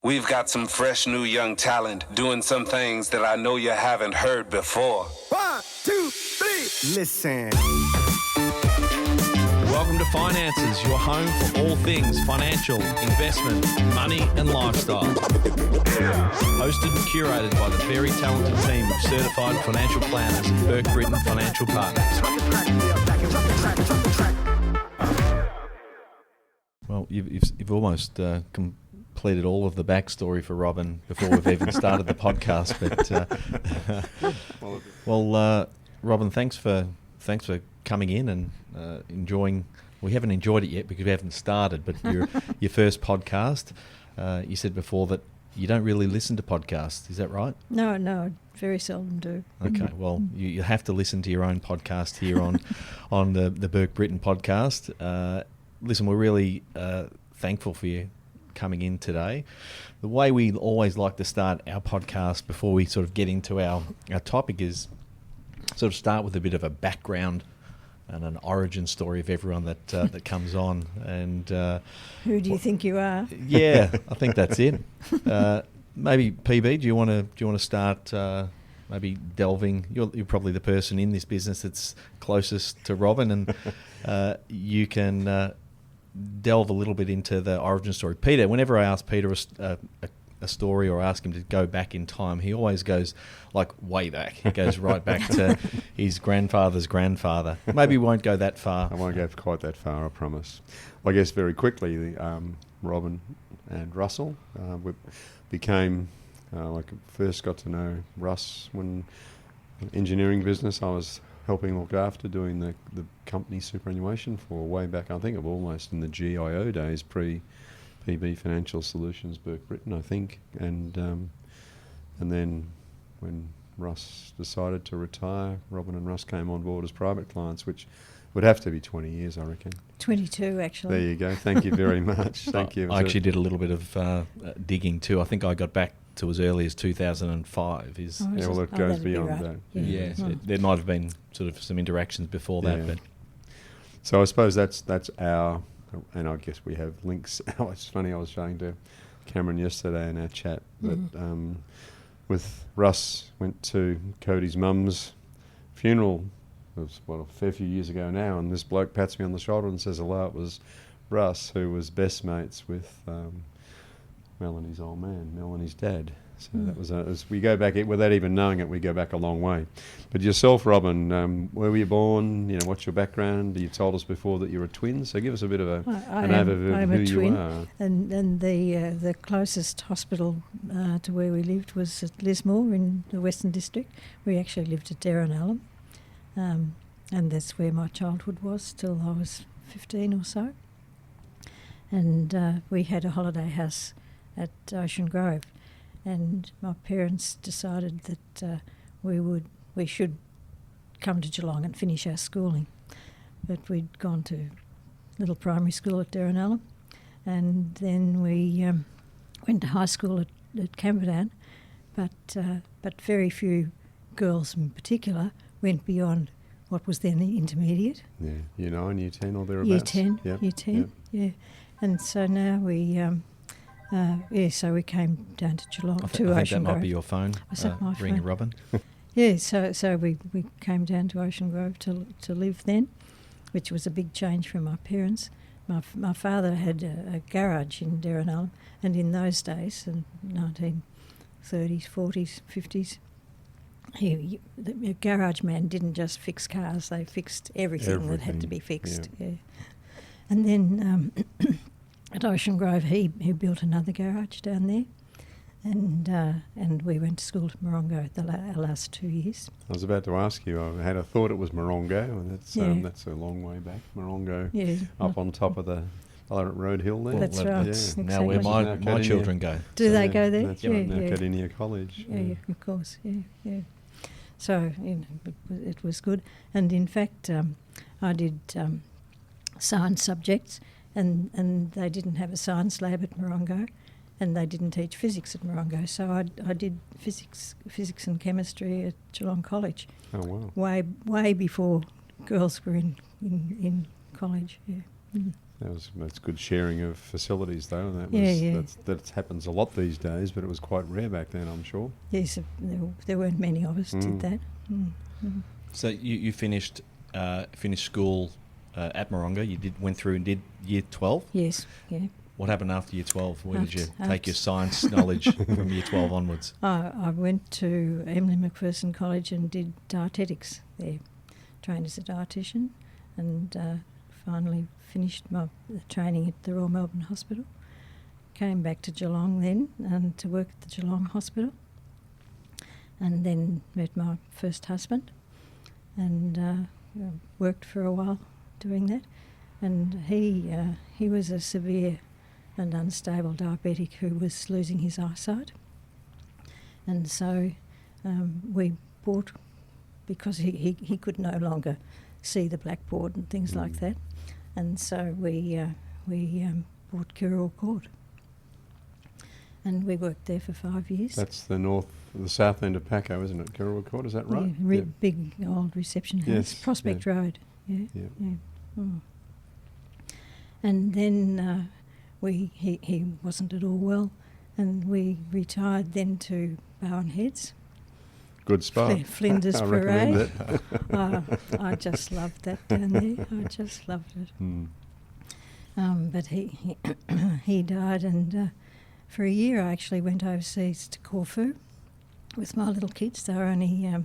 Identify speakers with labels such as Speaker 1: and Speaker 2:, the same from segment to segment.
Speaker 1: We've got some fresh new young talent doing some things that I know you haven't heard before.
Speaker 2: 1, 2, 3, listen.
Speaker 3: Welcome to Finances, your home for all things financial, investment, money and lifestyle. Hosted and curated by the very talented team of certified financial planners at Burke Britton Financial Partners. Well, you've almost completed all of the backstory for Robin before we've even started the podcast. But Robin, thanks for coming in and enjoying. We haven't enjoyed it yet because we haven't started. But your first podcast, you said before that you don't really listen to podcasts. Is that right?
Speaker 4: No, very seldom do.
Speaker 3: Okay, well, you have to listen to your own podcast here on the Burke Britton podcast. Listen, we're really thankful for you coming in today. The way we always like to start our podcast before we sort of get into our topic is sort of start with a bit of a background and an origin story of everyone that comes on. And
Speaker 4: who do you think you are?
Speaker 3: Yeah, I think that's it. Maybe PB, do you want to start? Maybe delving. You're probably the person in this business that's closest to Robin, and you can delve a little bit into the origin story. Peter, whenever I ask Peter a story or ask him to go back in time, he always goes like way back. He goes right back to his grandfather's grandfather. Maybe we won't go that far.
Speaker 5: I won't go quite that far, I promise. Well, I guess very quickly, Robin and Russell, we became, first got to know Russ when engineering business. I was helping look after doing the company superannuation for way back, I think of almost in the GIO days, pre-PB Financial Solutions, Burke Britton, I think. And then when Russ decided to retire, Robin and Russ came on board as private clients, which would have to be 20 years, I reckon.
Speaker 4: 22, actually.
Speaker 5: There you go. Thank you very much. Thank you.
Speaker 3: I actually did a little bit of digging too. I think I got back to as early as 2005.
Speaker 5: Yeah, well, it goes beyond
Speaker 4: right.
Speaker 5: that.
Speaker 4: Yeah.
Speaker 3: So there might have been sort of some interactions before that. But
Speaker 5: so I suppose that's our, and I guess we have links. It's funny, I was showing to Cameron yesterday in our chat that with Russ, went to Cody's mum's funeral. It was, a fair few years ago now, and this bloke pats me on the shoulder and says hello. It was Russ, who was best mates with Melanie's old man, Melanie's dad. So that was, as we go back, without even knowing it, we go back a long way. But yourself, Robin, where were you born? You know, what's your background? You told us before that you're a twin, so give us a bit of an overview of who you are.
Speaker 4: And the closest hospital to where we lived was at Lismore in the Western District. We actually lived at Derrenallum, and that's where my childhood was till I was 15 or so. And we had a holiday house at Ocean Grove, and my parents decided that we should come to Geelong and finish our schooling. But we'd gone to little primary school at Derrenallum, and then we went to high school at Camperdown, but very few girls in particular went beyond what was then the intermediate.
Speaker 5: Yeah, Year 9, Year 10 or thereabouts.
Speaker 4: Year 10, yeah. And so now we... so we came down to Geelong, to Ocean Grove. I think that might
Speaker 3: be your phone ringing, Robin.
Speaker 4: Yeah, so we came down to Ocean Grove to live then, which was a big change for my parents. My father had a garage in Derrenallum, and in those days, in 1930s, 40s, 50s, the garage man didn't just fix cars, they fixed everything that had to be fixed. Yeah. And then... at Ocean Grove, he built another garage down there, and we went to school to Morongo our last 2 years.
Speaker 5: I was about to ask you, I had a thought it was Morongo, and that's a long way back. Morongo, up on top of the Road Hill there.
Speaker 4: That's right.
Speaker 5: Yeah.
Speaker 3: Now where my children go.
Speaker 4: Do they go there?
Speaker 5: That's right, now Cardinia College.
Speaker 4: Yeah, of course, yeah. So, it was good. And in fact, I did science subjects, and they didn't have a science lab at Morongo, and they didn't teach physics at Morongo. So I did physics and chemistry at Geelong College.
Speaker 5: Oh wow!
Speaker 4: Way before girls were in college. Yeah.
Speaker 5: That's good sharing of facilities, though. And that happens a lot these days, but it was quite rare back then, I'm sure.
Speaker 4: Yes, there weren't many of us did that.
Speaker 3: So you finished school at Moronga. You went through and did year 12.
Speaker 4: Yes, yeah.
Speaker 3: What happened after year 12? Where did you take your science knowledge from year 12 onwards?
Speaker 4: I went to Emily McPherson College and did dietetics there, trained as a dietitian, and finally finished my training at the Royal Melbourne Hospital. Came back to Geelong then and to work at the Geelong Hospital, and then met my first husband and worked for a while doing that. And he was a severe and unstable diabetic who was losing his eyesight. And so we bought, because he could no longer see the blackboard and things like that, and so we bought Kirrawal Court. And we worked there for 5 years.
Speaker 5: That's the south end of Paco, isn't it? Kirrawal Court, is that right?
Speaker 4: Yeah, big old reception house,
Speaker 5: Yes,
Speaker 4: Prospect Road. Yeah.
Speaker 5: Yeah.
Speaker 4: And then he wasn't at all well, and we retired then to Bowen Heads.
Speaker 5: Good spot.
Speaker 4: Flinders
Speaker 5: I recommend
Speaker 4: Parade.
Speaker 5: it.
Speaker 4: I just loved that down there. I just loved it. But he died, and for a year I actually went overseas to Corfu with my little kids. They were only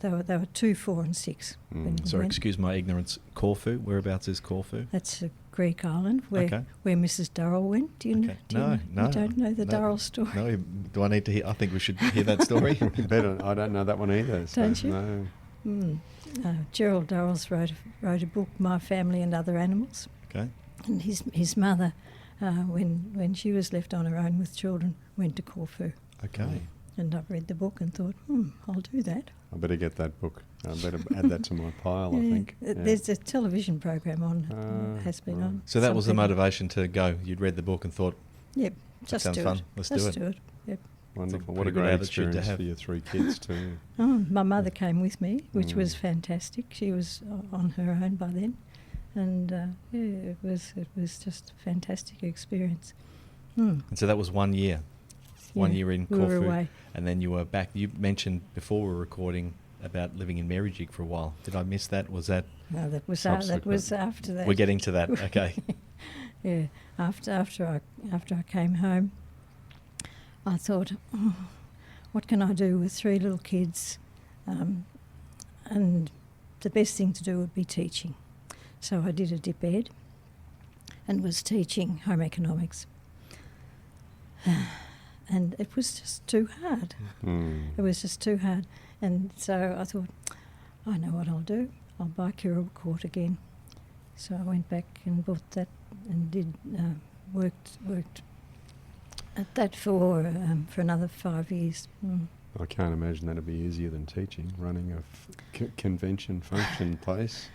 Speaker 4: They were 2, 4 and 6. when we
Speaker 3: Sorry,
Speaker 4: went.
Speaker 3: excuse my ignorance. Corfu, whereabouts is Corfu?
Speaker 4: That's a Greek island where Mrs. Durrell went. Do you know?
Speaker 3: No.
Speaker 4: You don't know the Durrell story?
Speaker 3: No, do I need to hear? I think we should hear that story.
Speaker 5: Better. I don't know that one either. So
Speaker 4: Don't you?
Speaker 5: No.
Speaker 4: Gerald Durrells wrote a book, My Family and Other Animals.
Speaker 3: Okay.
Speaker 4: And his mother, when she was left on her own with children, went to Corfu.
Speaker 3: Okay.
Speaker 4: And I read the book and thought, I'll do that.
Speaker 5: I better get that book. I better add that to my pile, I think. Yeah.
Speaker 4: There's a television program on, has been on.
Speaker 3: So that was the motivation to go. You'd read the book and thought,
Speaker 4: yep,
Speaker 3: that sounds fun. Let's do it.
Speaker 4: Yep.
Speaker 5: Wonderful.
Speaker 3: What
Speaker 5: What
Speaker 3: a
Speaker 5: a
Speaker 3: great
Speaker 5: great
Speaker 3: attitude to
Speaker 5: experience
Speaker 3: have.
Speaker 5: for your 3 kids too.
Speaker 4: My mother came with me, which was fantastic. She was on her own by then. And it was just a fantastic experience.
Speaker 3: And so that was 1 year. 1 year in Corfu.
Speaker 4: We were away.
Speaker 3: And then you were back. You mentioned before we were recording about living in Merrijig for a while. Did I miss that? Was that?
Speaker 4: No, that was after that.
Speaker 3: We're getting to that. Okay.
Speaker 4: Yeah. After I came home, I thought, what can I do with 3 little kids? And the best thing to do would be teaching. So I did a dip ed and was teaching home economics. And it was just too hard. It was just too hard. And so I thought, I know what I'll do. I'll buy Kirrawal Court again. So I went back and bought that and did worked at that for another 5 years.
Speaker 5: I can't imagine that'd be easier than teaching, running a convention function place.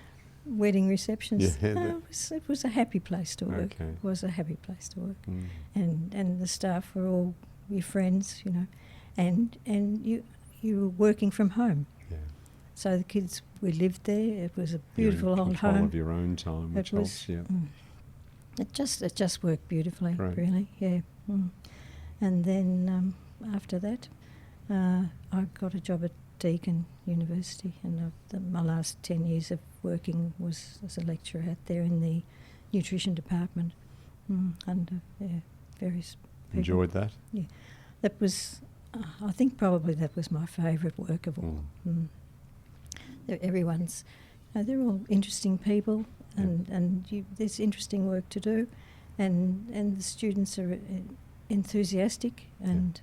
Speaker 4: Wedding receptions.
Speaker 5: Yeah,
Speaker 4: No, it was a happy place to work.
Speaker 5: Okay.
Speaker 4: It was a happy place to work. And the staff were all your friends, you know, and you were working from home.
Speaker 5: Yeah.
Speaker 4: So the kids, we lived there. It was a
Speaker 5: You're
Speaker 4: beautiful
Speaker 5: in
Speaker 4: old
Speaker 5: control
Speaker 4: home.
Speaker 5: of your own time, which helps. Yeah.
Speaker 4: It just worked beautifully,
Speaker 5: Great.
Speaker 4: really. Yeah. And then after that, I got a job at Deakin University, and my last 10 years of working was as a lecturer out there in the nutrition department under various people.
Speaker 5: Enjoyed that?
Speaker 4: Yeah. That was, I think probably that was my favourite work of all. Everyone's, they're all interesting people, and there's interesting work to do, and the students are enthusiastic, and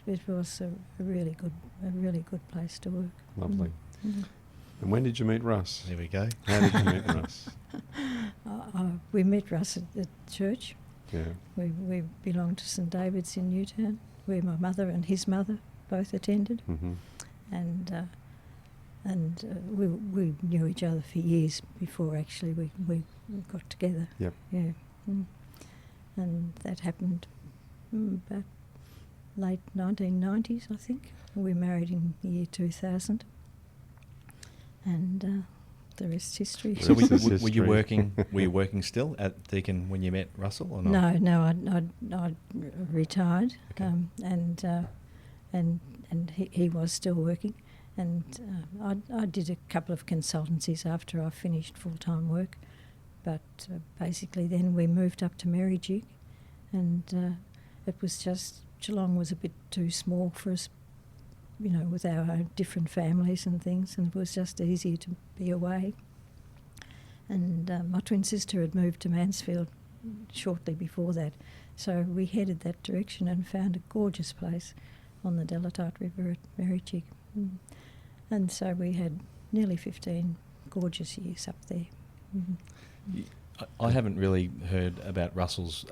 Speaker 4: it was a really good place to work.
Speaker 5: Lovely. And when did you meet Russ?
Speaker 3: There we go.
Speaker 5: How did you meet Russ?
Speaker 4: We met Russ at church.
Speaker 5: Yeah.
Speaker 4: We belonged to St David's in Newtown, where my mother and his mother both attended, and we knew each other for years before actually we got together.
Speaker 5: Yep.
Speaker 4: Yeah. And that happened about late 1990s, I think. We were married in the year 2000. and the rest is history.
Speaker 3: So
Speaker 5: Rest is
Speaker 3: were you
Speaker 5: history.
Speaker 3: working? Were you working still at Deakin when you met Russell, or not?
Speaker 4: No, I retired,
Speaker 3: Okay.
Speaker 4: and he was still working, and I did a couple of consultancies after I finished full-time work, but basically then we moved up to Merrijig, and it was just Geelong was a bit too small for us, with our own different families and things, and it was just easier to be away. And my twin sister had moved to Mansfield shortly before that, so we headed that direction and found a gorgeous place on the Delatart River at Merrijig. And so we had nearly 15 gorgeous years up there.
Speaker 3: I haven't really heard about Russell's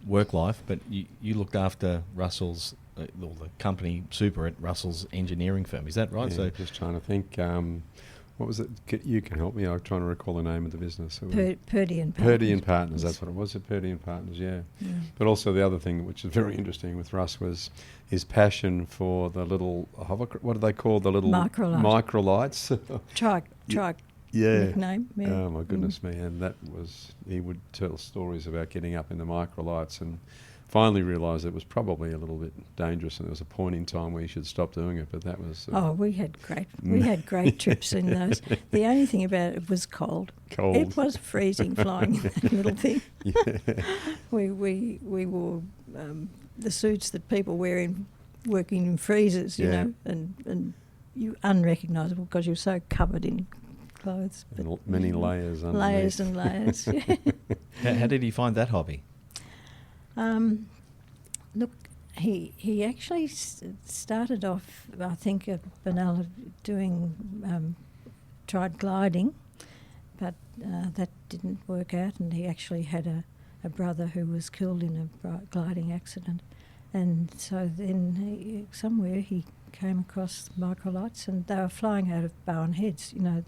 Speaker 3: work life, but you looked after Russell's, or the company super at Russell's engineering firm. Is that right?
Speaker 5: Yeah,
Speaker 3: So
Speaker 5: just trying to think. What was it? You can help me. I'm trying to recall the name of the business.
Speaker 4: Purdey and Partners.
Speaker 5: Purdey and Partners, that's what it was, Purdey and Partners, yeah. But also the other thing, which is very interesting with Russ, was his passion for the little, what do they call the little microlights?
Speaker 4: Trike
Speaker 5: Yeah.
Speaker 4: nickname. Yeah.
Speaker 5: Oh my goodness me! And that was, he would tell stories about getting up in the microlights, and finally realised it was probably a little bit dangerous, and there was a point in time where you should stop doing it. But that was
Speaker 4: We had great trips in those. The only thing about it was cold.
Speaker 5: Cold.
Speaker 4: It was freezing flying in that little thing.
Speaker 5: Yeah.
Speaker 4: We wore the suits that people wear in working in freezers, you
Speaker 5: Yeah.
Speaker 4: know, and you unrecognisable because you're so covered in clothes.
Speaker 5: And many layers underneath.
Speaker 4: Layers and layers.
Speaker 3: how did he find that hobby?
Speaker 4: Look, he actually started off, I think, at Benalla doing, tried gliding, but that didn't work out, and he actually had a brother who was killed in a gliding accident. And so then somewhere he came across microlights, and they were flying out of Bowen Heads, you know,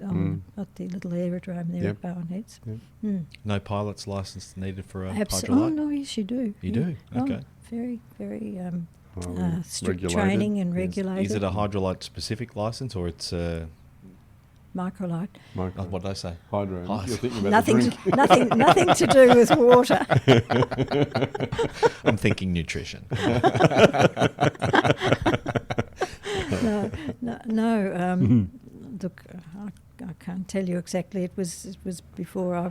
Speaker 4: at the little aerodrome there
Speaker 5: Yep.
Speaker 4: at Bowen Heads.
Speaker 5: Yep.
Speaker 3: No pilot's license needed for a
Speaker 4: Oh,
Speaker 3: hydrolight?
Speaker 4: no, yes, you do.
Speaker 3: You do? Okay.
Speaker 4: Very, very strict
Speaker 5: regulated.
Speaker 4: training and
Speaker 5: Yes.
Speaker 4: regulated.
Speaker 3: Is it a hydrolight specific license, or it's
Speaker 4: Microlight.
Speaker 3: what did I say?
Speaker 5: Hydro.
Speaker 3: Oh,
Speaker 5: You're thinking about the
Speaker 4: Nothing,
Speaker 5: drink.
Speaker 4: nothing to do with water.
Speaker 3: I'm thinking nutrition.
Speaker 4: No. Look, I can't tell you exactly. It was before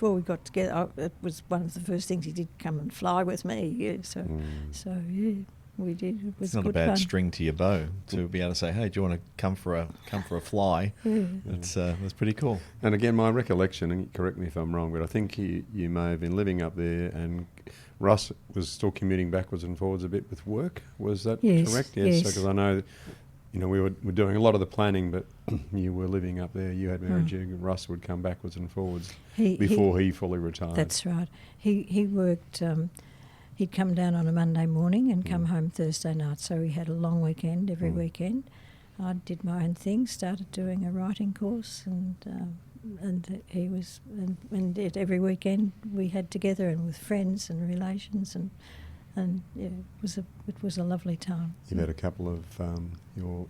Speaker 4: we got together. It was one of the first things he did, come and fly with me. Yeah, so yeah, we did. It was
Speaker 3: It's not a
Speaker 4: good
Speaker 3: bad
Speaker 4: fun.
Speaker 3: string to your bow to be able to say, "Hey, do you want to come for a fly?"
Speaker 4: Yeah.
Speaker 3: That's pretty cool.
Speaker 5: And again, my recollection, and correct me if I'm wrong, but I think you may have been living up there, and Russ was still commuting backwards and forwards a bit with work. Was that
Speaker 4: Yes,
Speaker 5: correct?
Speaker 4: yes.
Speaker 5: Because I know, we were doing a lot of the planning, but you were living up there. You had Merrijig, and Russ would come backwards and forwards before he fully retired.
Speaker 4: That's right. He worked. He'd come down on a Monday morning and come home Thursday night. So he had a long weekend every weekend. I did my own thing. Started doing a writing course, and he was and every weekend we had together and with friends and relations and yeah, it was a lovely time.
Speaker 5: You've had a couple of your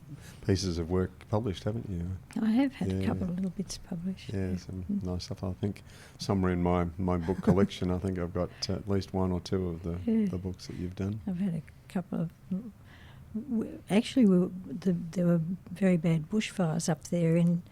Speaker 5: pieces of work published, haven't you?
Speaker 4: I have had a
Speaker 5: Yeah.
Speaker 4: couple of little bits published.
Speaker 5: Yeah, some nice stuff. I think somewhere in my book collection, I think I've got at least one or two of the books that you've done.
Speaker 4: I've had a couple of. There were very bad bushfires up there in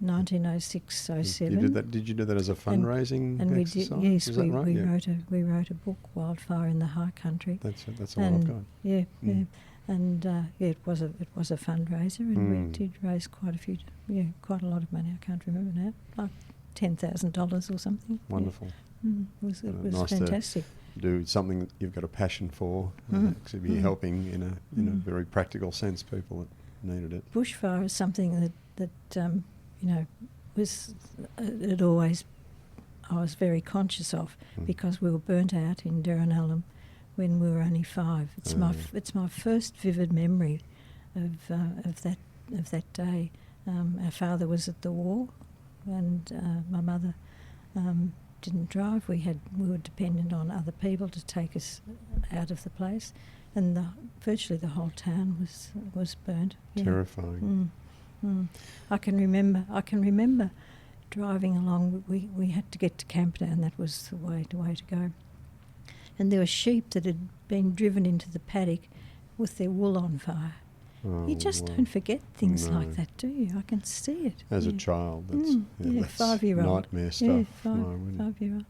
Speaker 4: 1906-07.
Speaker 5: You did that? Did you do that as a fundraising
Speaker 4: And we
Speaker 5: exercise?
Speaker 4: did. Yes,
Speaker 5: Is that right? Yeah.
Speaker 4: we wrote a book, Wildfire in the High Country.
Speaker 5: That's all I've got.
Speaker 4: Yeah, yeah, and it was a fundraiser, and we did raise quite a lot of money. I can't remember now, like $10,000 or something.
Speaker 5: Wonderful.
Speaker 4: Yeah. It was
Speaker 5: Nice to
Speaker 4: fantastic.
Speaker 5: do something that you've got a passion for, actually be helping in a very practical sense people that needed it.
Speaker 4: Bushfire is something that was I was very conscious of because we were burnt out in Derranallum when we were only 5. It's my first vivid memory of that day. Our father was at the war, and my mother didn't drive. We were dependent on other people to take us out of the place, and virtually the whole town was burnt. Yeah.
Speaker 5: Terrifying.
Speaker 4: I can remember driving along. We had to get to Camperdown. That was the way to go. And there were sheep that had been driven into the paddock with their wool on fire.
Speaker 5: Oh,
Speaker 4: You just don't forget things like that, do you? I can see it.
Speaker 5: As a child, that's, that's
Speaker 4: 5-year-old.
Speaker 5: nightmare stuff.
Speaker 4: Yeah,
Speaker 5: My goodness.
Speaker 4: 5-year-old,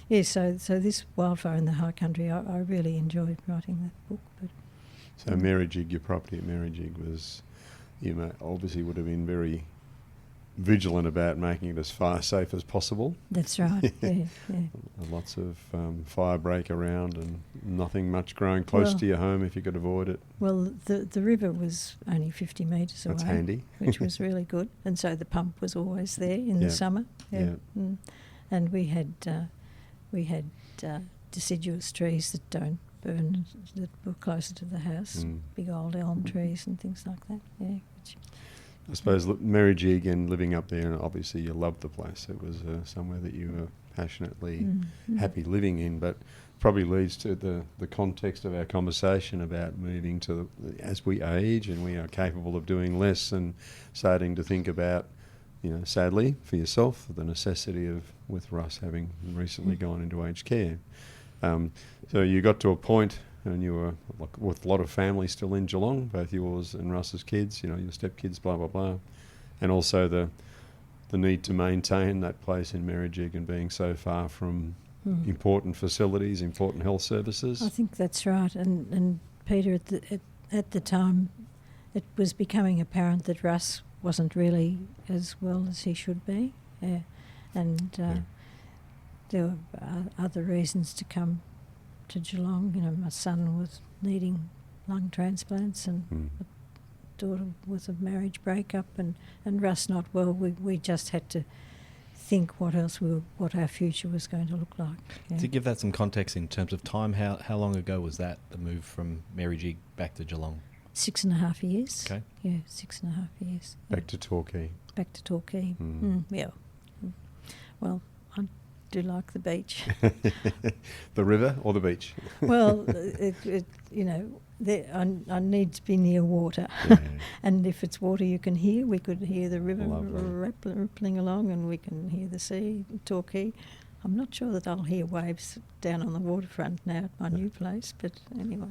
Speaker 4: yeah. So this Wildfire in the High Country, I really enjoyed writing that book. But
Speaker 5: So Merrijig, your property at Merrijig was, obviously would have been very vigilant about making it as fire safe as possible.
Speaker 4: that's right, yeah.
Speaker 5: Lots of fire break around and nothing much growing close to your home if you could avoid it.
Speaker 4: Well, the river was only 50 metres away.
Speaker 5: That's handy.
Speaker 4: Which was really good. And so the pump was always there in the summer.
Speaker 5: Yeah.
Speaker 4: And we had deciduous trees that don't burn, that were closer to the house, big old elm trees and things like that,
Speaker 5: I suppose Merrijig and living up there, and obviously you loved the place. It was somewhere that you were passionately happy living in, but probably leads to the context of our conversation about moving to, as we age and we are capable of doing less and starting to think about, sadly for yourself, the necessity of, with Russ having recently gone into aged care. So you got to a point and you were with a lot of family still in Geelong, both yours and Russ's kids, your stepkids, blah, blah, blah. And also the need to maintain that place in Merrijig and being so far from important facilities, important health services.
Speaker 4: I think that's right. And Peter, at the time, it was becoming apparent that Russ wasn't really as well as he should be. And there were other reasons to come to Geelong. My son was needing lung transplants and a daughter with a marriage breakup and Russ not well. We just had to think what our future was going to look like. Yeah.
Speaker 3: To give that some context in terms of time, how long ago was that, the move from Merrijig back to Geelong?
Speaker 4: 6.5 years.
Speaker 3: Okay.
Speaker 4: Yeah, 6.5 years.
Speaker 5: Back to Torquay.
Speaker 4: Back to Torquay. Yeah. Well, I do like the beach.
Speaker 5: The river or the beach?
Speaker 4: Well, I need to be near water. And if it's water you can hear, we could hear the river rippling along and we can hear the sea, Torquay. I'm not sure that I'll hear waves down on the waterfront now at my new place, but anyway.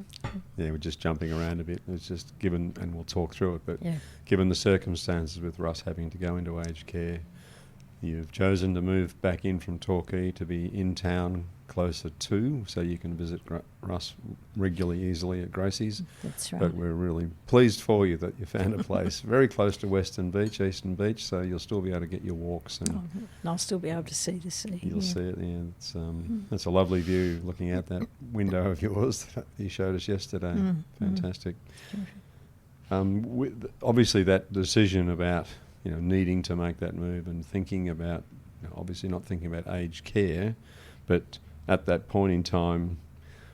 Speaker 5: Yeah, we're just jumping around a bit. It's just given, and we'll talk through it, but
Speaker 4: Yeah.
Speaker 5: given the circumstances with Russ having to go into aged care, you've chosen to move back in from Torquay to be in town closer to, so you can visit Russ regularly, easily at Gracie's.
Speaker 4: That's right.
Speaker 5: But we're really pleased for you that you found a place very close to Eastern Beach, so you'll still be able to get your walks and
Speaker 4: And I'll still be able to see the sea.
Speaker 5: you'll see it. Yeah, it's a lovely view looking out that window of yours that you showed us yesterday. Fantastic. Obviously, that decision about needing to make that move and thinking about, obviously not thinking about aged care, but at that point in time,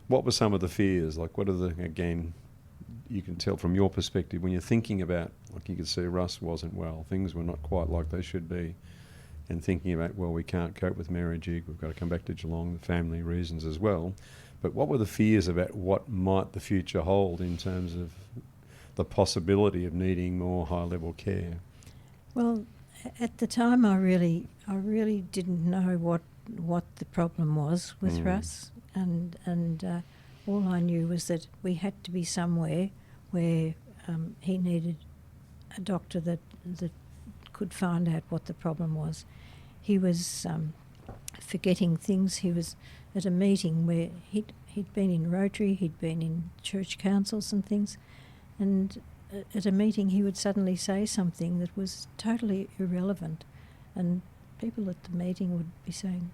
Speaker 5: what were some of the fears? Like, what are again, you can tell from your perspective, when you're thinking about, like you could see Russ wasn't well, things were not quite like they should be, and thinking about, well, we can't cope with Merrijig, we've got to come back to Geelong, the family reasons as well. But what were the fears about what might the future hold in terms of the possibility of needing more high-level care?
Speaker 4: Well, at the time, I really didn't know what the problem was with Russ, and all I knew was that we had to be somewhere where he needed a doctor that could find out what the problem was. He was forgetting things. He was at a meeting where he'd been in Rotary, he'd been in church councils and things, and at a meeting he would suddenly say something that was totally irrelevant, and people at the meeting would be saying,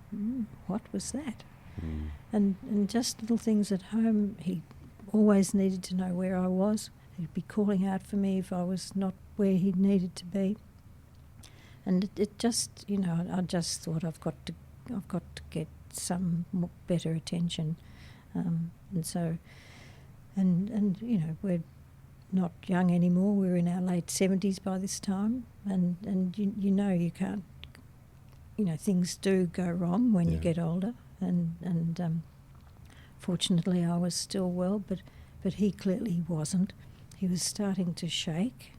Speaker 4: what was that? And just little things at home. He always needed to know where I was. He'd be calling out for me if I was not where he needed to be. And it just, I just thought I've got to get some better attention, and so, and we're not young anymore. We're in our late 70s by this time, and you can't. Things do go wrong when you get older, and fortunately I was still well, but he clearly wasn't. He was starting to shake,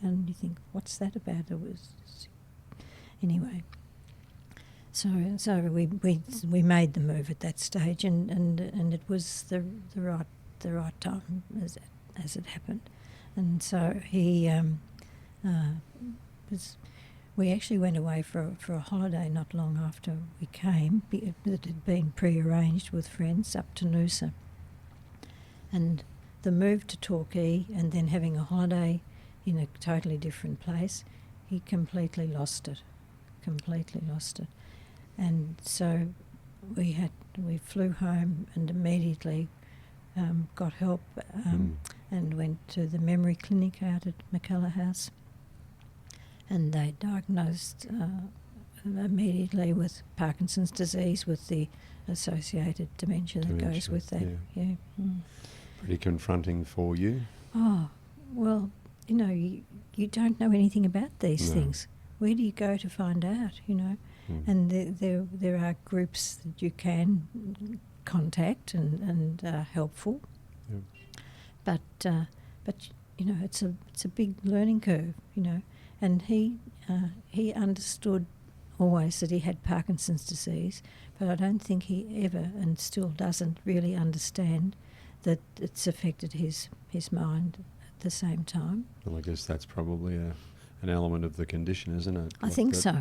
Speaker 4: and you think, what's that about? It was anyway. So we made the move at that stage, and it was the right time as it happened, and so he was. We actually went away for a holiday not long after we came. It had been pre-arranged with friends up to Noosa, and the move to Torquay and then having a holiday in a totally different place, he completely lost it. And so we flew home and immediately got help and went to the memory clinic out at McCullough House, and they diagnosed immediately with Parkinson's disease with the associated dementia that goes with that. Yeah.
Speaker 5: Pretty confronting for you.
Speaker 4: Oh, well, you don't know anything about these things. Where do you go to find out, And there are groups that you can contact and are helpful.
Speaker 5: Yep.
Speaker 4: But it's a big learning curve, And he understood always that he had Parkinson's disease, but I don't think he ever, and still doesn't really understand that it's affected his mind at the same time.
Speaker 5: Well, I guess that's probably an element of the condition, isn't it?
Speaker 4: I think so.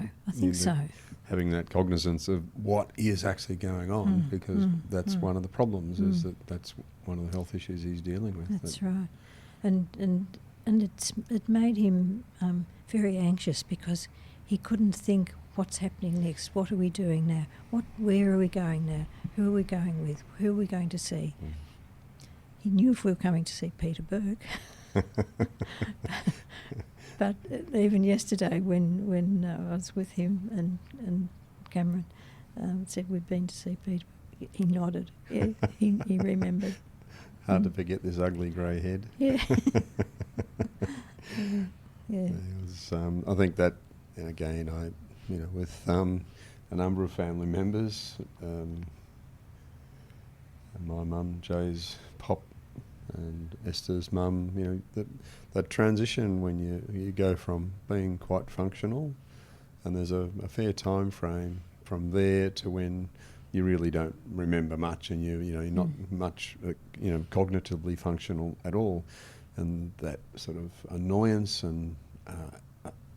Speaker 5: Having that cognizance of what is actually going on, because that's one of the problems, is that's one of the health issues he's dealing with.
Speaker 4: That's right. And it made him very anxious because he couldn't think, what's happening next? What are we doing now? Where are we going now? Who are we going with? Who are we going to see? He knew if we were coming to see Peter Burke. But even yesterday when I was with him and Cameron said we'd been to see Peter, he nodded. Yeah, he remembered.
Speaker 5: Hard to forget this ugly grey head.
Speaker 4: Yeah. Yeah.
Speaker 5: It was, I think that, again, with a number of family members, and my mum, Joe's pop, and Esther's mum, that transition when you go from being quite functional, and there's a fair time frame from there to when you really don't remember much, and you're not much cognitively functional at all, and that sort of annoyance and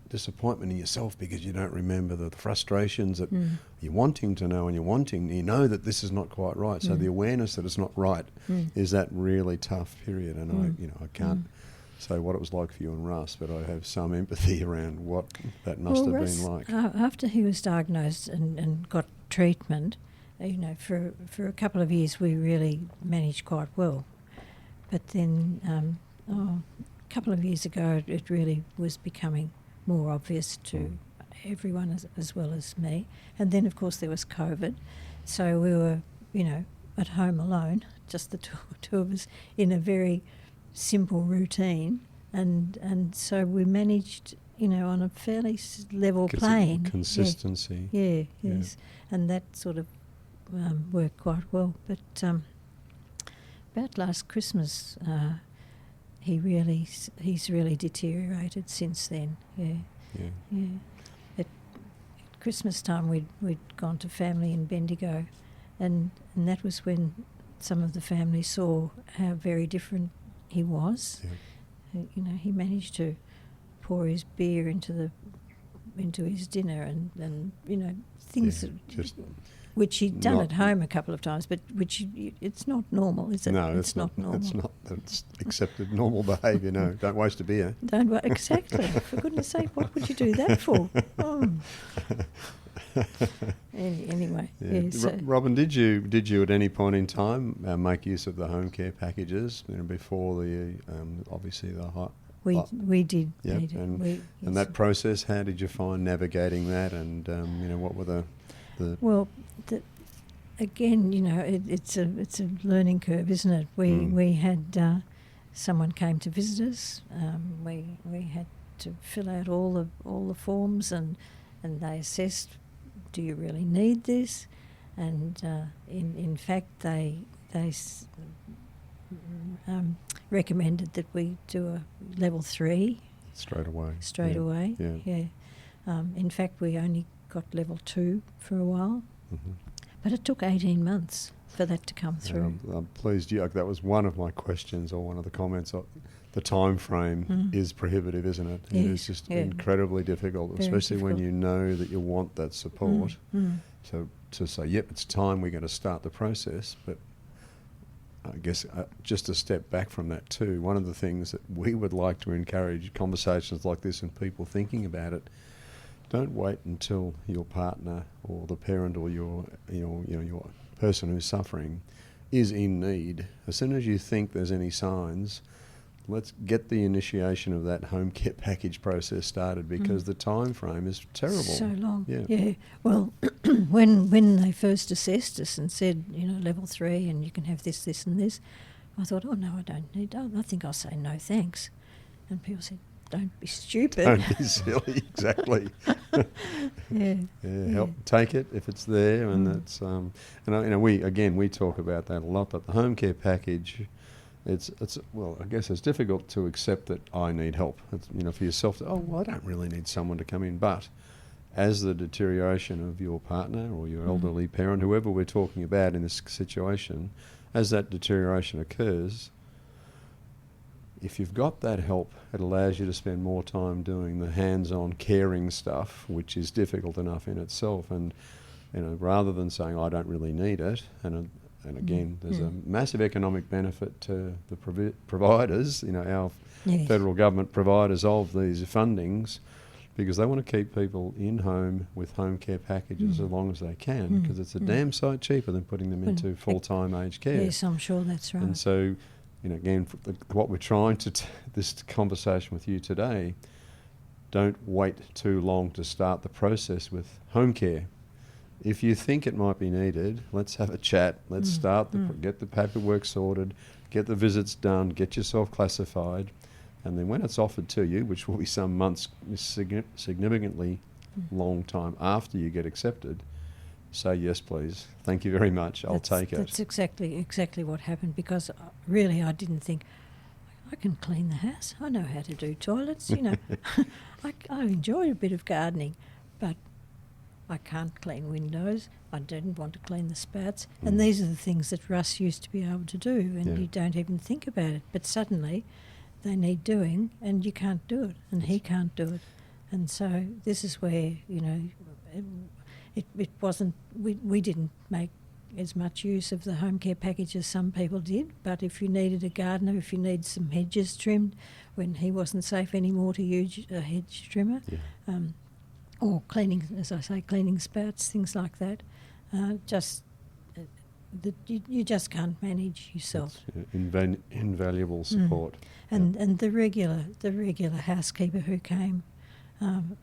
Speaker 5: disappointment in yourself because you don't remember the frustrations that you're wanting to know, and you know that this is not quite right. So the awareness that it's not right is that really tough period. And I can't say what it was like for you and Russ, but I have some empathy around what that must have been like.
Speaker 4: After he was diagnosed and got treatment, for a couple of years we really managed quite well. But then a couple of years ago it really was becoming more obvious to everyone as well as me. And then, of course, there was COVID. So we were, at home alone, just the two of us, in a very simple routine. And so we managed, on a fairly level plane.
Speaker 5: Consistency.
Speaker 4: Yeah, yes. And that sort of worked quite well. But about last Christmas... he's really deteriorated since then. Yeah. At Christmas time, we'd gone to family in Bendigo, and that was when some of the family saw how very different he was. Yeah. He managed to pour his beer into his dinner, and things that which he'd done at home a couple of times, but it's not normal, is it?
Speaker 5: No, it's not normal. It's not. It's accepted normal behaviour. No, don't waste a beer.
Speaker 4: Exactly. For goodness' sake, what would you do that for? Anyway.
Speaker 5: Yeah. So Robin, did you at any point in time make use of the home care packages before the obviously the hot?
Speaker 4: We did.
Speaker 5: Yep. And that process, how did you find navigating that? And what were the
Speaker 4: well, again, it's a learning curve, isn't it? We had someone came to visit us. We had to fill out all the forms, and they assessed, do you really need this? And in fact, they recommended that we do a level 3
Speaker 5: straight away.
Speaker 4: Straight away, yeah. In fact, we only got level 2 for a while, but it took 18 months for that to come through.
Speaker 5: I'm pleased that was one of my questions or one of the comments. The time frame is prohibitive, isn't it?
Speaker 4: Yes,
Speaker 5: It is just incredibly difficult,
Speaker 4: Very
Speaker 5: especially when
Speaker 4: difficult.
Speaker 5: you know that you want that support. So to say, yep, it's time, we're going to start the process, but I guess just a step back from that too, one of the things that we would like to encourage conversations like this and people thinking about it, don't wait until your partner or the parent or your person who's suffering is in need. As soon as you think there's any signs, let's get the initiation of that home care package process started, because the time frame is terrible.
Speaker 4: So long.
Speaker 5: Yeah.
Speaker 4: Well, when they first assessed us and said, level 3 and you can have this, this and this, I thought, oh no, I don't need that. I think I'll say no thanks. And people said, don't be stupid.
Speaker 5: Don't be silly, exactly. Help take it if it's there, and that's we talk about that a lot. But the home care package, it's I guess it's difficult to accept that I need help. It's, for yourself, I don't really need someone to come in. But as the deterioration of your partner or your elderly parent, whoever we're talking about in this situation, as that deterioration occurs, if you've got that help, it allows you to spend more time doing the hands-on caring stuff, which is difficult enough in itself. And rather than saying I don't really need it, and again, there's a massive economic benefit to the providers, our federal government providers of these fundings, because they want to keep people in home with home care packages as long as they can, because it's a damn sight cheaper than putting them into full-time aged care.
Speaker 4: Yes, I'm sure that's right.
Speaker 5: And so, again, what we're trying to, this conversation with you today, don't wait too long to start the process with home care. If you think it might be needed, let's have a chat. Let's start, get the paperwork sorted, get the visits done, get yourself classified, and then when it's offered to you, which will be some months, significantly long time after you get accepted, say yes, please. Thank you very much. I'll take it.
Speaker 4: That's exactly what happened, because really I didn't think, I can clean the house. I know how to do toilets. I enjoy a bit of gardening, but I can't clean windows. I didn't want to clean the spouts. And these are the things that Russ used to be able to do, and you don't even think about it. But suddenly they need doing, and you can't do it, and he can't do it. And so this is where, it wasn't, we didn't make as much use of the home care package as some people did, but if you needed a gardener, if you needed some hedges trimmed when he wasn't safe anymore to use a hedge trimmer, or cleaning, as I say, cleaning spouts, things like that, you just can't manage yourself.
Speaker 5: It's invaluable support.
Speaker 4: And the regular housekeeper who came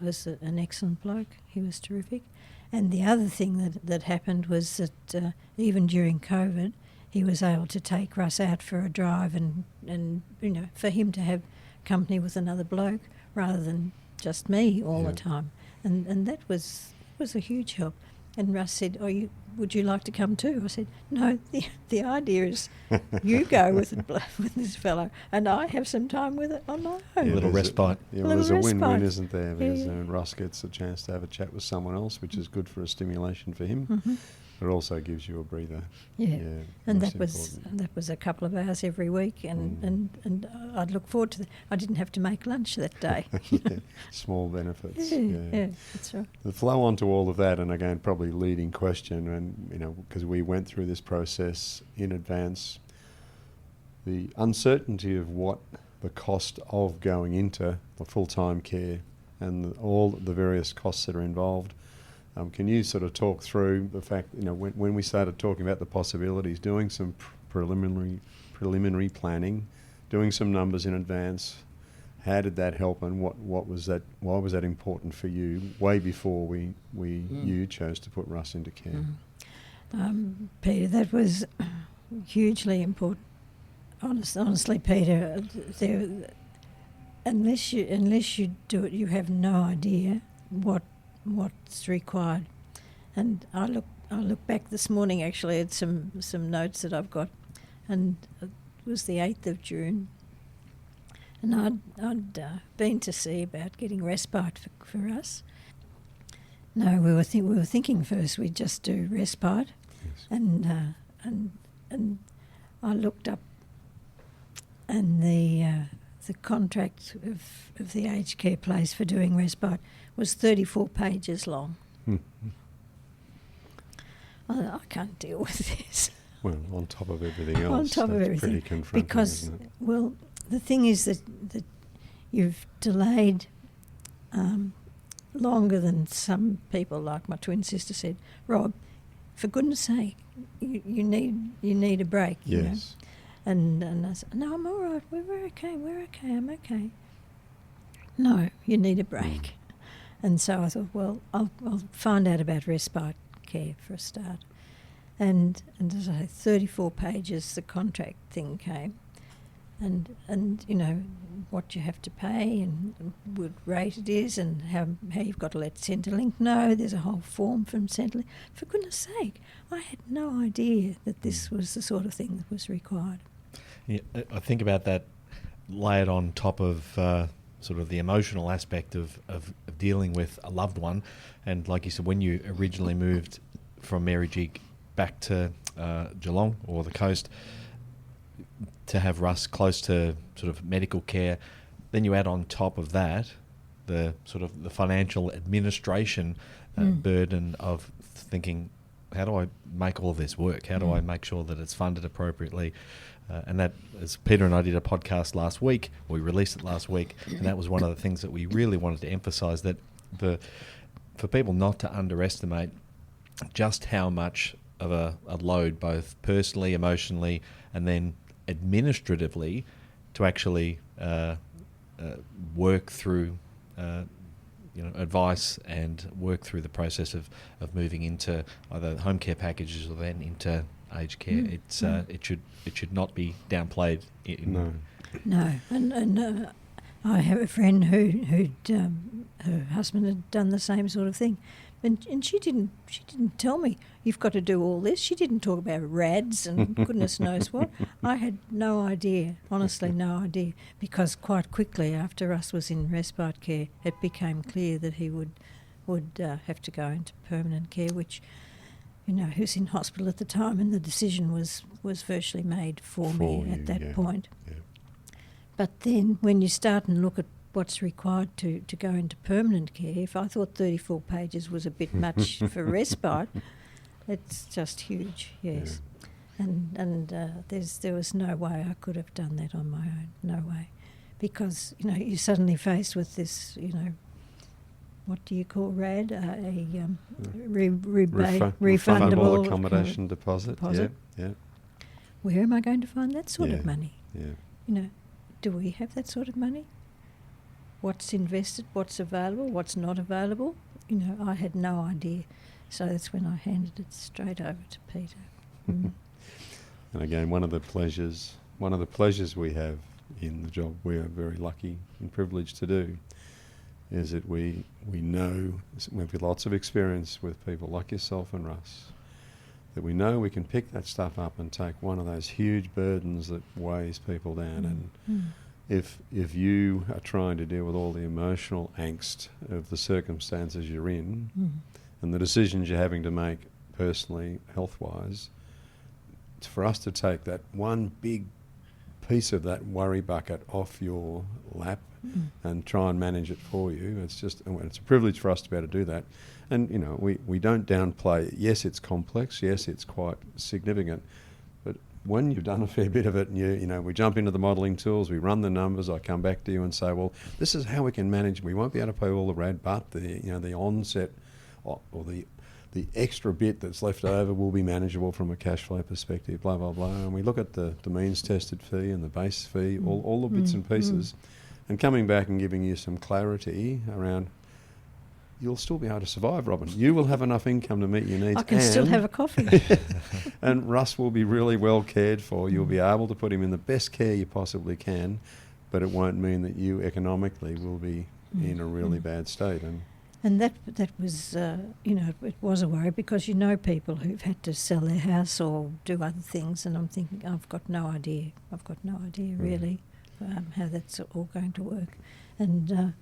Speaker 4: was an excellent bloke. He was terrific. And the other thing that happened was that even during COVID, he was able to take Russ out for a drive and for him to have company with another bloke rather than just me all the time. And that was a huge help. And Russ said, would you like to come too? I said, no, the idea is you go with this fellow and I have some time with it on my own.
Speaker 3: A little respite.
Speaker 5: There's a win-win, isn't there? Because Russ gets a chance to have a chat with someone else, which is good for a stimulation for him. It also gives you a breather.
Speaker 4: And that was a couple of hours every week, and I'd look forward to that. I didn't have to make lunch that day.
Speaker 5: Small benefits.
Speaker 4: Yeah, that's right.
Speaker 5: The flow on to all of that, and again, probably leading question, and because we went through this process in advance, the uncertainty of what the cost of going into the full-time care and all the various costs that are involved. Can you sort of talk through the fact, when we started talking about the possibilities, doing some preliminary planning, doing some numbers in advance, how did that help, and what was that? Why was that important for you way before you chose to put Russ into care?
Speaker 4: Peter, that was hugely important. Honestly, Peter, unless you do it, you have no idea what's required. And I look back this morning actually at some notes that I've got, and it was the 8th of June, And I'd been to see about getting respite for us. No, we were thinking first we'd just do respite,
Speaker 5: Yes.
Speaker 4: and I looked up, and the contract of the aged care place for doing respite was 34 pages long. I can't deal with this.
Speaker 5: Well, on top of everything else,
Speaker 4: On top of
Speaker 5: that's
Speaker 4: everything,
Speaker 5: pretty confronting,
Speaker 4: because
Speaker 5: isn't it?
Speaker 4: well, the thing is that you've delayed longer than some people, like my twin sister said. Rob, for goodness sake, you need a break.
Speaker 5: Yes.
Speaker 4: You know? And I said, no, I'm all right. We're okay. I'm okay. No, you need a break. And so I thought, well, I'll find out about respite care for a start. And as I say, 34 pages, the contract thing came. And you know, what you have to pay and what rate it is and how you've got to let Centrelink know. There's a whole form from Centrelink. For goodness sake, I had no idea that this was the sort of thing that was required.
Speaker 3: Yeah, I think about that layered on top of sort of the emotional aspect of dealing with a loved one. And like you said, when you originally moved from Mary Jig back to Geelong or the coast, to have Russ close to sort of medical care, then you add on top of that the sort of the financial administration burden of thinking, how do I make all of this work? How do I make sure that it's funded appropriately? And that, as Peter and I did a podcast last week, we released it last week, and that was one of the things that we really wanted to emphasise, that for people not to underestimate just how much of a load, both personally, emotionally, and then administratively, to actually work through advice and work through the process of moving into either home care packages or then into aged care. It should not be downplayed.
Speaker 4: No, and I have a friend who her husband had done the same sort of thing, and she didn't tell me you've got to do all this. She didn't talk about RADs and goodness knows what. I had no idea, honestly, no idea, because quite quickly after Russ was in respite care, it became clear that he would have to go into permanent care, which, you know, he was in hospital at the time, and the decision was virtually made for me at that point.
Speaker 5: Yeah.
Speaker 4: But then when you start and look at what's required to go into permanent care, if I thought 34 pages was a bit much for respite, it's just huge, yes. Yeah. And there was no way I could have done that on my own, no way. Because, you know, you're suddenly faced with this, you know, what do you call RAD? Refundable
Speaker 5: accommodation deposit. Yeah.
Speaker 4: Where am I going to find that sort of money?
Speaker 5: Yeah.
Speaker 4: You know, do we have that sort of money? What's invested, what's available, what's not available? You know, I had no idea. So that's when I handed it straight over to Peter.
Speaker 5: And again, one of the pleasures we have in the job we are very lucky and privileged to do is that we know, with lots of experience with people like yourself and Russ, that we know we can pick that stuff up and take one of those huge burdens that weighs people down. And if you are trying to deal with all the emotional angst of the circumstances you're in and the decisions you're having to make personally, health-wise, for us to take that one big piece of that worry bucket off your lap and try and manage it for you, it's a privilege for us to be able to do that. And, you know, we don't downplay it. Yes, it's complex. Yes, it's quite significant. But when you've done a fair bit of it and you know, we jump into the modelling tools, we run the numbers, I come back to you and say, well, this is how we can manage. We won't be able to pay all the RAD, but the onset or the extra bit that's left over will be manageable from a cash flow perspective, blah, blah, blah. And we look at the means tested fee and the base fee, all the bits and pieces, and coming back and giving you some clarity around, you'll still be able to survive, Robin. You will have enough income to meet your needs.
Speaker 4: I can still have a coffee.
Speaker 5: And Russ will be really well cared for. You'll be able to put him in the best care you possibly can, but it won't mean that you economically will be in a really bad state.
Speaker 4: And that was, you know, it was a worry, because you know people who've had to sell their house or do other things, and I'm thinking, I've got no idea. I've got no idea, really. how that's all going to work, and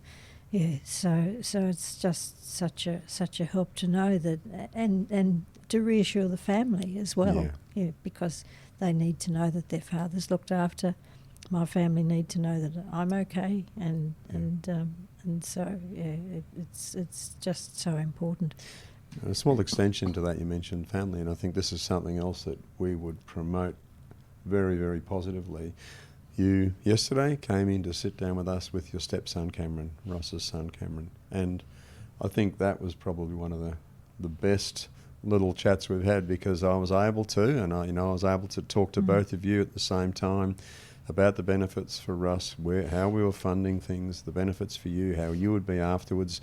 Speaker 4: so it's just such a help to know that, and to reassure the family as well, because they need to know that their father's looked after. My family need to know that I'm okay, and so it's just so important.
Speaker 5: A small extension to that, you mentioned family, and I think this is something else that we would promote very, very positively. You yesterday came in to sit down with us with your stepson Cameron, Ross's son Cameron, and I think that was probably one of the best little chats we've had, because I was able to, and I was able to talk to both of you at the same time about the benefits for Russ, how we were funding things, the benefits for you, how you would be afterwards.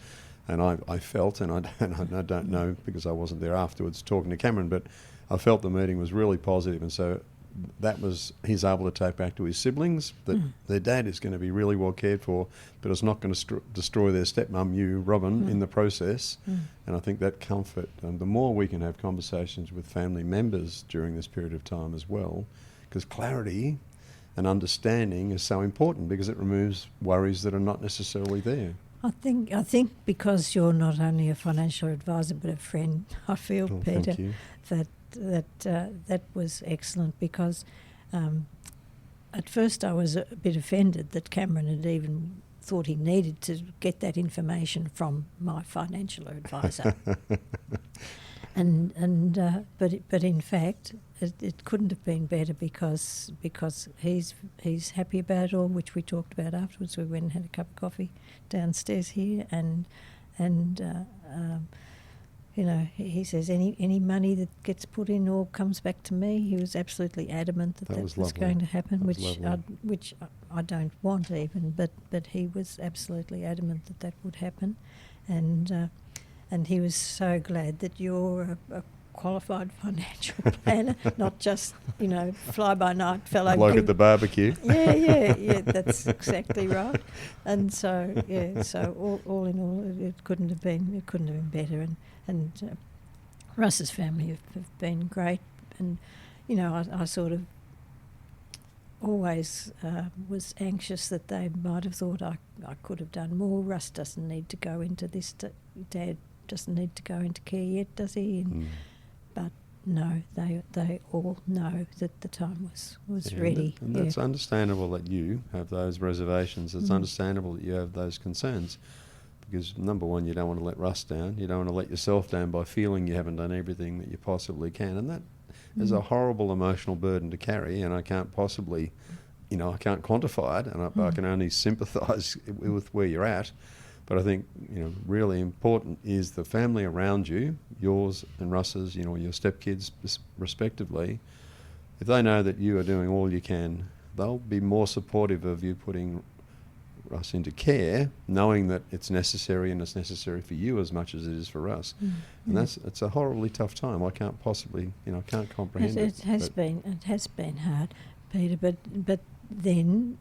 Speaker 5: And I felt, and I don't know because I wasn't there afterwards talking to Cameron, but I felt the meeting was really positive, and so he's able to take back to his siblings that their dad is going to be really well cared for, but it's not going to destroy their stepmum, you, Robin, in the process. And I think that comfort, and the more we can have conversations with family members during this period of time as well, because clarity and understanding is so important, because it removes worries that are not necessarily there.
Speaker 4: I think because you're not only a financial advisor but a friend, I feel, Peter, that was excellent, because at first I was a bit offended that Cameron had even thought he needed to get that information from my financial advisor. But in fact it couldn't have been better, because he's happy about it all, which we talked about afterwards. We went and had a cup of coffee downstairs here, and he says any money that gets put in all comes back to me. He was absolutely adamant that was going to happen, which I don't want even, but he was absolutely adamant that would happen, and he was so glad that you're a qualified financial planner, not just, fly-by-night fellow.
Speaker 5: Like at the barbecue.
Speaker 4: Yeah, that's exactly right. And so, all in all, it couldn't have been better. And Russ's family have been great. And, I sort of always was anxious that they might have thought I could have done more. Russ doesn't need to go into this. Dad doesn't need to go into care yet, does he? But no, they all know that the time was ready.
Speaker 5: And that's understandable that you have those reservations. It's understandable that you have those concerns, because number one, you don't want to let Russ down. You don't want to let yourself down by feeling you haven't done everything that you possibly can, and that is a horrible emotional burden to carry. And I can't possibly, I can't quantify it, and I can only sympathise with where you're at. But I think, really important is the family around you, yours and Russ's, your stepkids respectively. If they know that you are doing all you can, they'll be more supportive of you putting Russ into care, knowing that it's necessary, and it's necessary for you as much as it is for us. And it's a horribly tough time. I can't possibly, can't comprehend it.
Speaker 4: It has been hard, Peter, but then,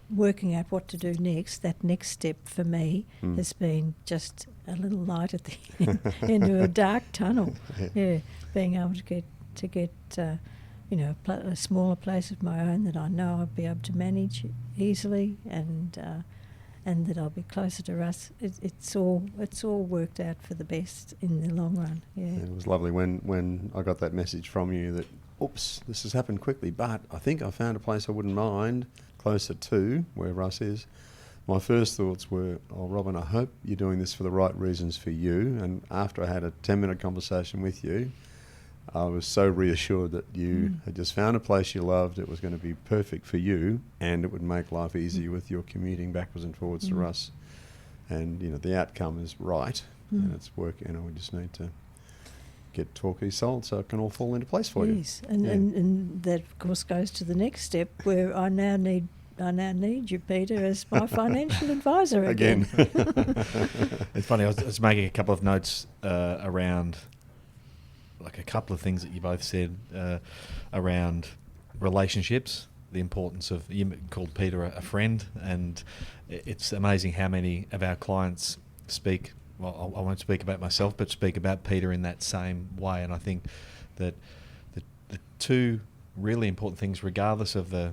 Speaker 4: working out what to do next, that next step for me has been just a little light at the end of a dark tunnel. Being able to get a smaller place of my own that I know I'll be able to manage easily, and that I'll be closer to Russ. It's all worked out for the best in the long run.
Speaker 5: It was lovely when I got that message from you that, oops, this has happened quickly, but I think I found a place I wouldn't mind, closer to where Russ is. My first thoughts were, Robin, I hope you're doing this for the right reasons for you. And after I had a 10-minute conversation with you, I was so reassured that you had just found a place you loved. It was going to be perfect for you, and it would make life easier with your commuting backwards and forwards to Russ. And, the outcome is right, and it's working. We just need to get Torquay sold so it can all fall into place for you.
Speaker 4: Yes, and that of course goes to the next step, where I now need you, Peter, as my financial advisor again.
Speaker 3: It's funny, I was making a couple of notes around like a couple of things that you both said around relationships, the importance of, you called Peter a friend, and it's amazing how many of our clients speak, well, I won't speak about myself, but speak about Peter in that same way. And I think that the two really important things, regardless of the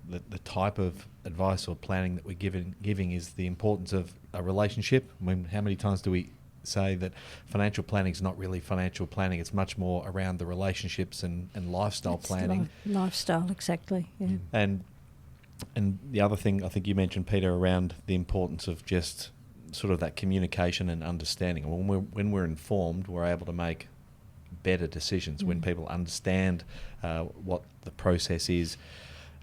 Speaker 3: the type of advice or planning that we're giving is the importance of a relationship. I mean, how many times do we say that financial planning is not really financial planning? It's much more around the relationships and lifestyle planning.
Speaker 4: Lifestyle, exactly. Yeah.
Speaker 3: And the other thing I think you mentioned, Peter, around the importance of just sort of that communication and understanding. When we're informed, we're able to make better decisions. When people understand what the process is,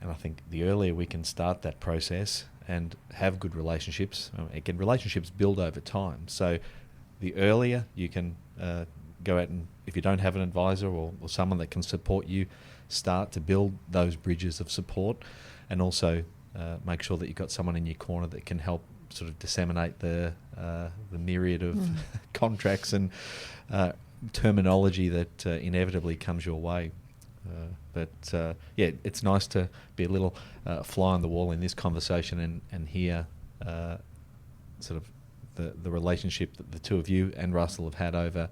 Speaker 3: and I think the earlier we can start that process and have good relationships, again, relationships build over time. So the earlier you can go out and, if you don't have an advisor or someone that can support you, start to build those bridges of support, and also make sure that you've got someone in your corner that can help sort of disseminate the myriad of contracts and terminology that inevitably comes your way. But it's nice to be a little fly on the wall in this conversation and hear sort of the relationship that the two of you and Russell have had over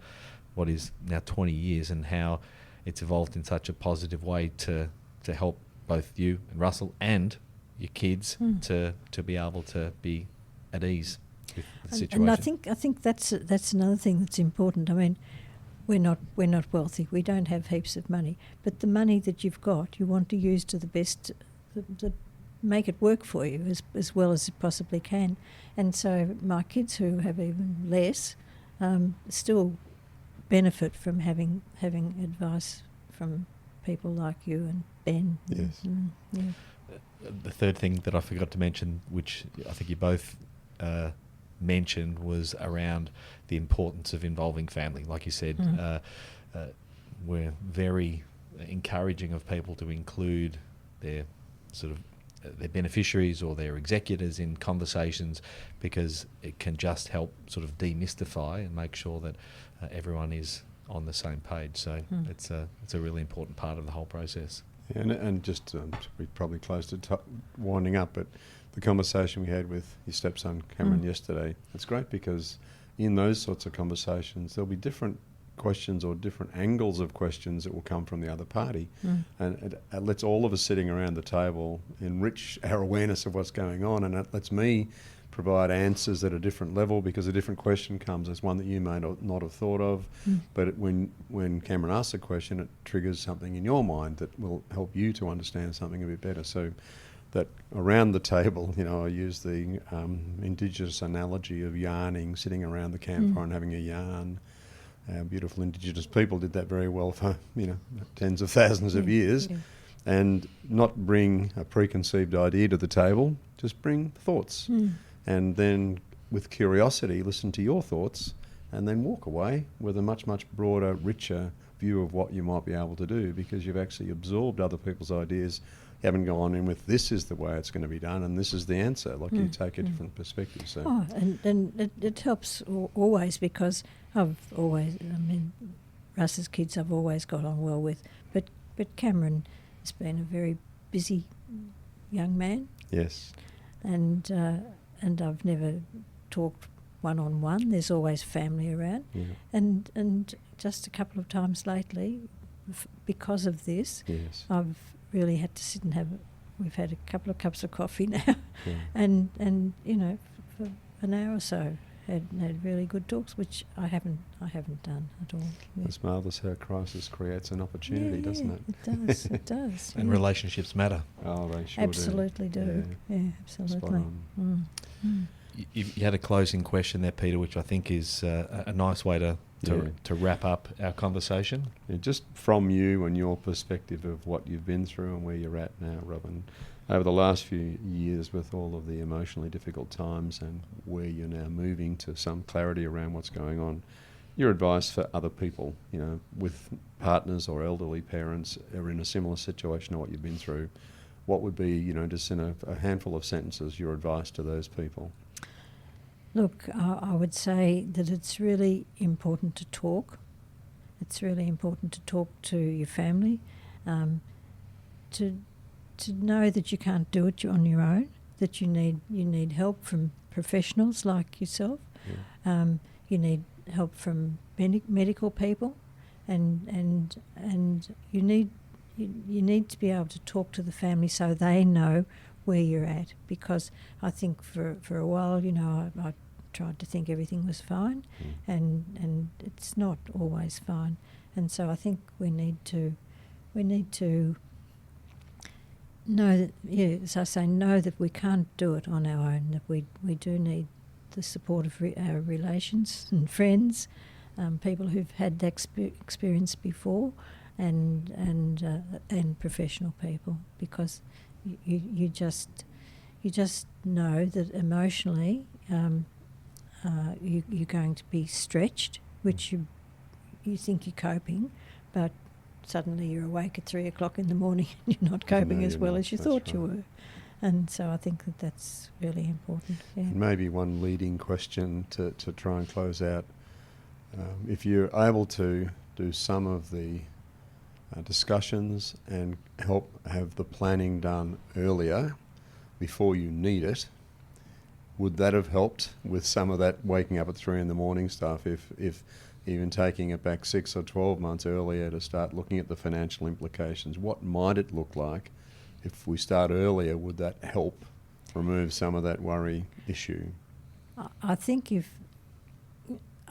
Speaker 3: what is now 20 years, and how it's evolved in such a positive way to help both you and Russell and your kids to be able to be at ease with the situation.
Speaker 4: And I think that's another thing that's important. I mean, we're not wealthy. We don't have heaps of money, but the money that you've got, you want to use to the best, make it work for you as well as it possibly can. And so my kids who have even less still benefit from having advice from people like you and Ben.
Speaker 5: Yes.
Speaker 3: The third thing that I forgot to mention, which I think you both mentioned, was around the importance of involving family. Like you said, we're very encouraging of people to include their sort of their beneficiaries or their executors in conversations, because it can just help sort of demystify and make sure that everyone is on the same page. So it's a really important part of the whole process.
Speaker 5: Yeah, and just we're probably close to winding up, but the conversation we had with your stepson Cameron yesterday, it's great because in those sorts of conversations there'll be different questions or different angles of questions that will come from the other party, and it lets all of us sitting around the table enrich our awareness of what's going on, and it lets me provide answers at a different level because a different question comes. There's one that you may not have thought of, but when Cameron asks a question, it triggers something in your mind that will help you to understand something a bit better. So that around the table, I use the Indigenous analogy of yarning, sitting around the campfire and having a yarn. Our beautiful Indigenous people did that very well for tens of thousands of years, and not bring a preconceived idea to the table, just bring thoughts. And then with curiosity, listen to your thoughts and then walk away with a much, much broader, richer view of what you might be able to do, because you've actually absorbed other people's ideas. You haven't gone in with this is the way it's going to be done and this is the answer. Like you take a different perspective. So.
Speaker 4: And it helps always, because Russ's kids I've always got on well with, but Cameron has been a very busy young man.
Speaker 5: Yes.
Speaker 4: And I've never talked one-on-one. There's always family around. Yeah. And just a couple of times lately, because of this, I've really had to sit and we've had a couple of cups of coffee now, and for an hour or so had really good talks, which I haven't done at all. Yeah.
Speaker 5: It's marvellous how crisis creates an opportunity, doesn't it?
Speaker 4: It does. It does.
Speaker 3: And relationships matter.
Speaker 5: Oh, they sure
Speaker 4: absolutely do. Yeah, absolutely.
Speaker 3: You had a closing question there, Peter, which I think is a nice way to wrap up our conversation.
Speaker 5: Yeah, just from you and your perspective of what you've been through and where you're at now, Robin, over the last few years with all of the emotionally difficult times and where you're now moving to some clarity around what's going on, your advice for other people, with partners or elderly parents are in a similar situation to what you've been through, what would be, just in a handful of sentences, your advice to those people?
Speaker 4: Look, I would say that it's really important to talk. It's really important to talk to your family, to know that you can't do it on your own, that you need help from professionals like yourself. You need help from medical people, and you you need to be able to talk to the family so they know where you're at, because I think for a while, I tried to think everything was fine, and it's not always fine. And so I think we need to know that, as I say, know that we can't do it on our own, that we do need the support of our relations and friends, people who've had that experience before, and professional people, because you just know that emotionally you're going to be stretched, which you think you're coping, but suddenly you're awake at 3 o'clock in the morning and you're not coping as well as you thought you were. And so I think that's really important. Yeah.
Speaker 5: Maybe one leading question to try and close out. If you're able to do some of the discussions and help have the planning done earlier before you need it, would that have helped with some of that waking up at 3 in the morning stuff, if even taking it back 6 or 12 months earlier to start looking at the financial implications? What might it look like if we start earlier? Would that help remove some of that worry issue?
Speaker 4: I think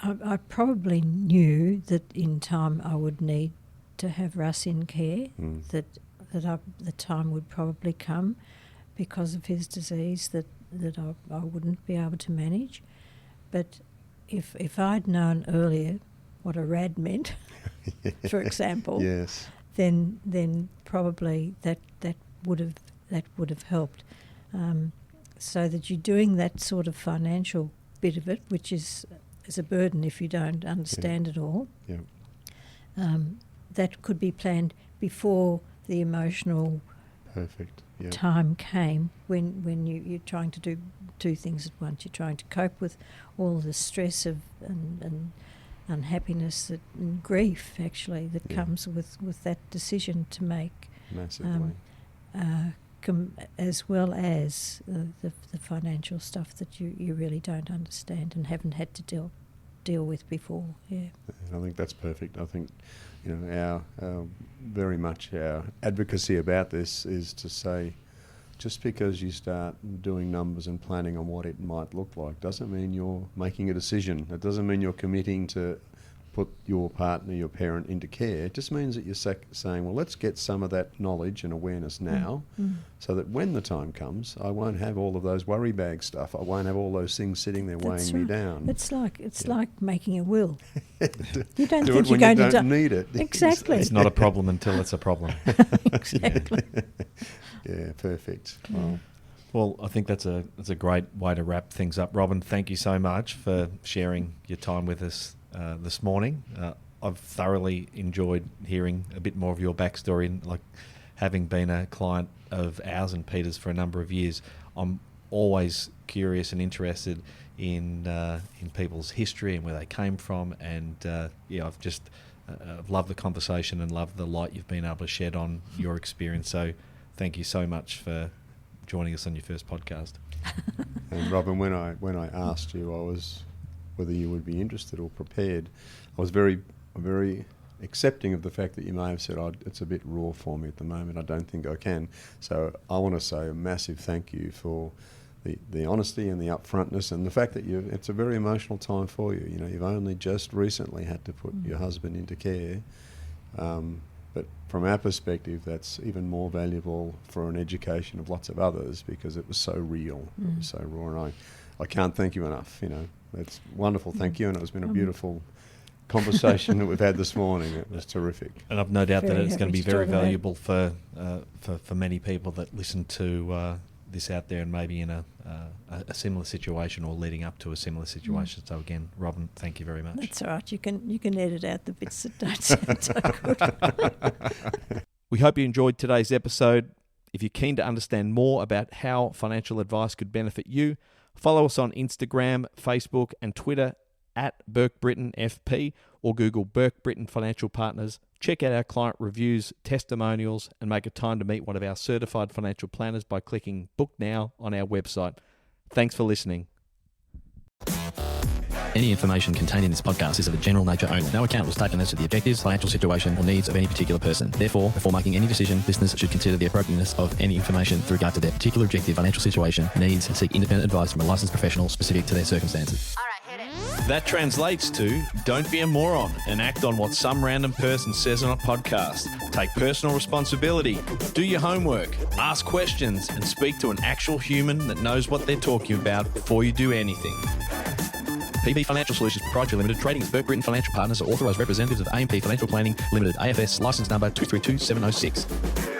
Speaker 4: I probably knew that in time I would need to have Russ in care, that the time would probably come because of his disease that I wouldn't be able to manage. But if I'd known earlier what a RAD meant, for example,
Speaker 5: yes,
Speaker 4: then probably that would have helped. So that you're doing that sort of financial bit of it, which is a burden if you don't understand it all.
Speaker 5: Yeah.
Speaker 4: That could be planned before the emotional time came, when you're trying to do two things at once. You're trying to cope with all the stress of and unhappiness and grief actually that comes with that decision to make,
Speaker 5: massively,
Speaker 4: as well as the financial stuff that you really don't understand and haven't had to deal with before. Yeah.
Speaker 5: I think that's perfect. I think our very much our advocacy about this is to say, just because you start doing numbers and planning on what it might look like doesn't mean you're making a decision. It doesn't mean you're committing to put your partner, your parent into care. It just means that you're saying, well, let's get some of that knowledge and awareness now, so that when the time comes, I won't have all of those worry bag stuff. I won't have all those things sitting there weighing me down.
Speaker 4: It's like making a will. You don't
Speaker 5: do
Speaker 4: think
Speaker 5: it when
Speaker 4: you're going
Speaker 5: you don't
Speaker 4: to
Speaker 5: need it.
Speaker 4: Exactly.
Speaker 3: It's not a problem until it's a problem.
Speaker 4: Exactly.
Speaker 5: Yeah, perfect.
Speaker 3: Well, I think that's a great way to wrap things up. Robin, thank you so much for sharing your time with us this morning. I've thoroughly enjoyed hearing a bit more of your backstory, and like having been a client of ours and Peter's for a number of years, I'm always curious and interested in people's history and where they came from, and I've loved the conversation and loved the light you've been able to shed on your experience. So thank you so much for joining us on your first podcast.
Speaker 5: And Robin, when I asked you, I was whether you would be interested or prepared, I was very accepting of the fact that you may have said, it's a bit raw for me at the moment, I don't think I can. So I want to say a massive thank you for the honesty and the upfrontness, and the fact that it's a very emotional time for you. You've only just recently had to put your husband into care, but from our perspective, that's even more valuable for an education of lots of others, because it was so real, it was so raw, and I can't thank you enough. It's wonderful, thank you, and it's been a beautiful conversation that we've had this morning. It was terrific.
Speaker 3: And I've no doubt that
Speaker 4: Very
Speaker 3: it's going to be
Speaker 4: happy to
Speaker 3: very
Speaker 4: talk about it.
Speaker 3: valuable for many people that listen to this out there and maybe in a similar situation or leading up to a similar situation. So again, Robin, thank you very much.
Speaker 4: That's all right. You can edit out the bits that don't sound so good.
Speaker 3: We hope you enjoyed today's episode. If you're keen to understand more about how financial advice could benefit you, follow us on Instagram, Facebook and Twitter at Burke Britton FP, or Google Burke Britton Financial Partners. Check out our client reviews, testimonials, and make a time to meet one of our certified financial planners by clicking Book Now on our website. Thanks for listening.
Speaker 6: Any information contained in this podcast is of a general nature only. No account was taken as to the objectives, financial situation, or needs of any particular person. Therefore, before making any decision, listeners should consider the appropriateness of any information with regard to their particular objective, financial situation, needs, and seek independent advice from a licensed professional specific to their circumstances.
Speaker 3: That translates to don't be a moron and act on what some random person says on a podcast. Take personal responsibility, do your homework, ask questions, and speak to an actual human that knows what they're talking about before you do anything. PB Financial Solutions Proprietary Limited, trading as Burke Britton Financial Partners, are authorised representatives of AMP Financial Planning Limited, AFS, licence number 232706.